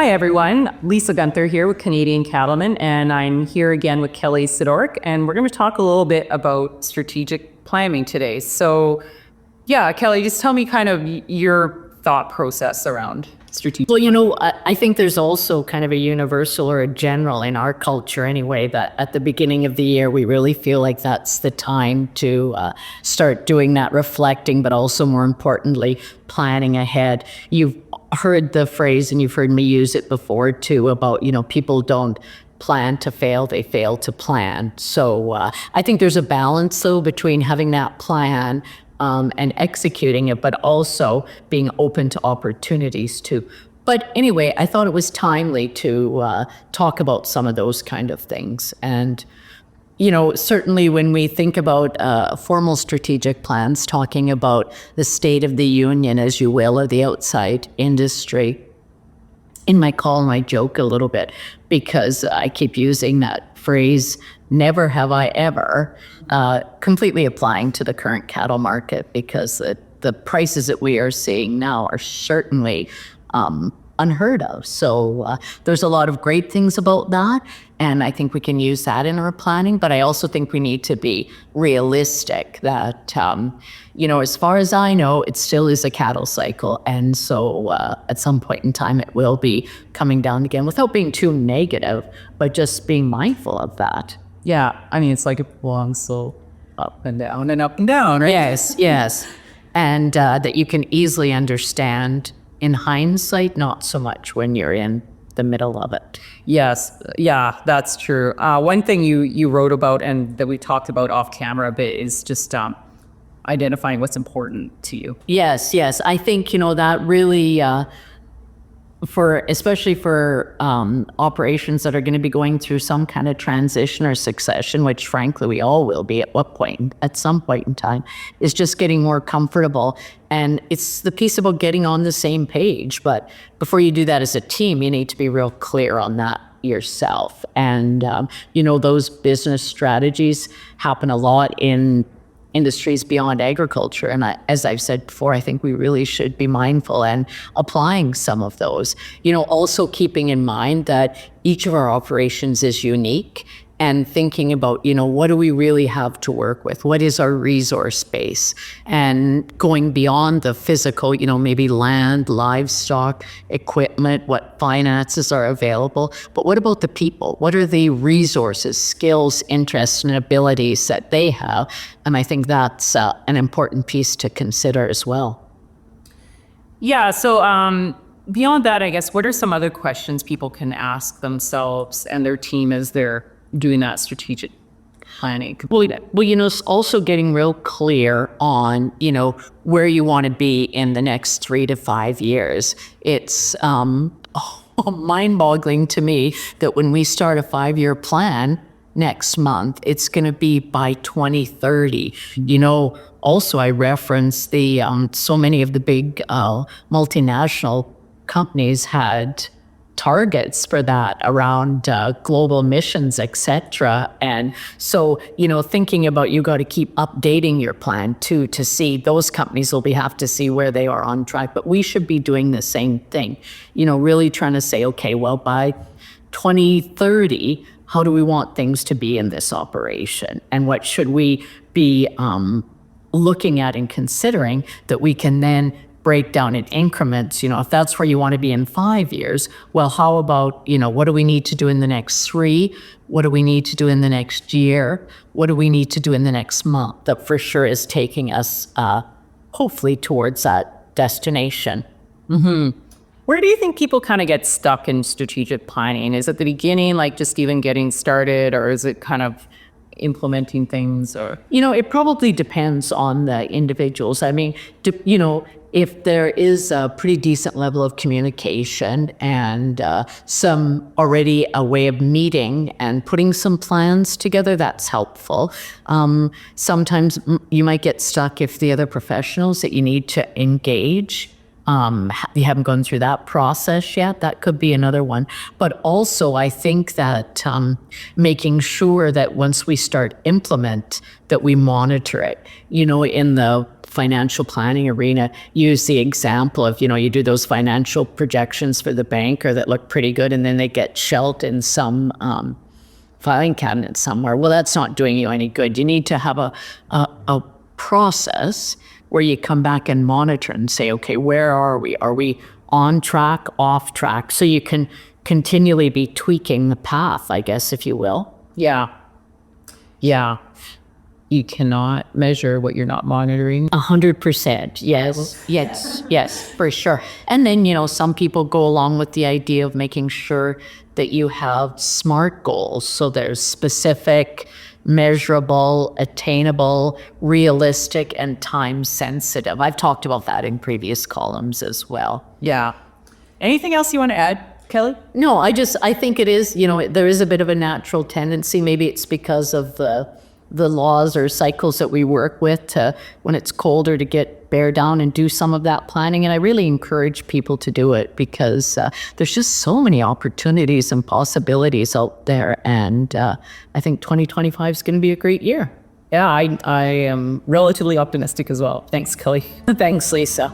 Hi everyone, Lisa Gunther here with Canadian Cattlemen, and I'm here again with Kelly Sidoric, and we're going to talk a little bit about strategic planning today. So, yeah, Kelly, just tell me kind of your thought process around strategic. Well, I think there's also kind of a universal or a general in our culture anyway, that at the beginning of the year, we really feel like that's the time to start doing that reflecting, but also more importantly, planning ahead. You've heard the phrase, and you've heard me use it before too, about, people don't plan to fail, they fail to plan. So I think there's a balance though between having that plan and executing it, but also being open to opportunities too. But anyway, I thought it was timely to talk about some of those kind of things. And certainly when we think about formal strategic plans, talking about the state of the union, as you will, or the outside industry, in my call, I joke a little bit because I keep using that phrase, never have I ever, completely applying to the current cattle market, because the prices that we are seeing now are certainly unheard of. So there's a lot of great things about that, and I think we can use that in our planning, but I also think we need to be realistic that, as far as I know, it still is a cattle cycle, and so at some point in time it will be coming down again, without being too negative, but just being mindful of that. Yeah, I mean, it's like a long so up and down and up and down, right? Yes. And that you can easily understand in hindsight, not so much when you're in the middle of it. Yes, yeah, that's true. One thing you wrote about and that we talked about off camera a bit is just identifying what's important to you. Yes. I think, that really, especially for operations that are going to be going through some kind of transition or succession, which frankly we all will be at some point in time, is just getting more comfortable. And it's the piece about getting on the same page. But before you do that as a team, you need to be real clear on that yourself. And, those business strategies happen a lot in industries beyond agriculture. And as I've said before, I think we really should be mindful and applying some of those. Also keeping in mind that each of our operations is unique, and thinking about, what do we really have to work with? What is our resource base? And going beyond the physical, maybe land, livestock, equipment, what finances are available. But what about the people? What are the resources, skills, interests, and abilities that they have? And I think that's an important piece to consider as well. Yeah, so beyond that, I guess, what are some other questions people can ask themselves and their team as they're doing that strategic planning? Well, it's also getting real clear on, where you want to be in the next 3 to 5 years. It's mind-boggling to me that when we start a 5-year plan next month, it's going to be by 2030. Also I reference the so many of the big multinational companies had targets for that around global emissions, etc. And so, thinking about, you got to keep updating your plan too, to see those companies will have to see where they are on track. But we should be doing the same thing, really trying to say, okay, well, by 2030, how do we want things to be in this operation? And what should we be looking at and considering that we can then break down in increments? If that's where you want to be in 5 years, well, how about, what do we need to do in the next 3? What do we need to do in the next year? What do we need to do in the next month? That for sure is taking us, hopefully, towards that destination. Mm-hmm. Where do you think people kind of get stuck in strategic planning? Is it the beginning, like just even getting started, or is it kind of implementing things? Or it probably depends on the individuals. I mean, if there is a pretty decent level of communication and some already a way of meeting and putting some plans together, that's helpful. Sometimes you might get stuck if the other professionals that you need to engage, you haven't gone through that process yet. That could be another one. But also, I think that making sure that once we start implement, that we monitor it. In the financial planning arena use the example of, you do those financial projections for the banker that look pretty good and then they get shelved in some filing cabinet somewhere. Well, that's not doing you any good. You need to have a process where you come back and monitor and say, okay, where are we? Are we on track, off track? So you can continually be tweaking the path, I guess, if you will. Yeah. Yeah. You cannot measure what you're not monitoring. 100%. Yes, for sure. And then, some people go along with the idea of making sure that you have SMART goals. So there's specific, measurable, attainable, realistic, and time sensitive. I've talked about that in previous columns as well. Yeah. Anything else you want to add, Kelly? No, I think it is, there is a bit of a natural tendency. Maybe it's because of the laws or cycles that we work with to, when it's colder, to bear down and do some of that planning. And I really encourage people to do it because there's just so many opportunities and possibilities out there. And I think 2025 is going to be a great year. Yeah, I am relatively optimistic as well. Thanks, Kelly. Thanks, Lisa.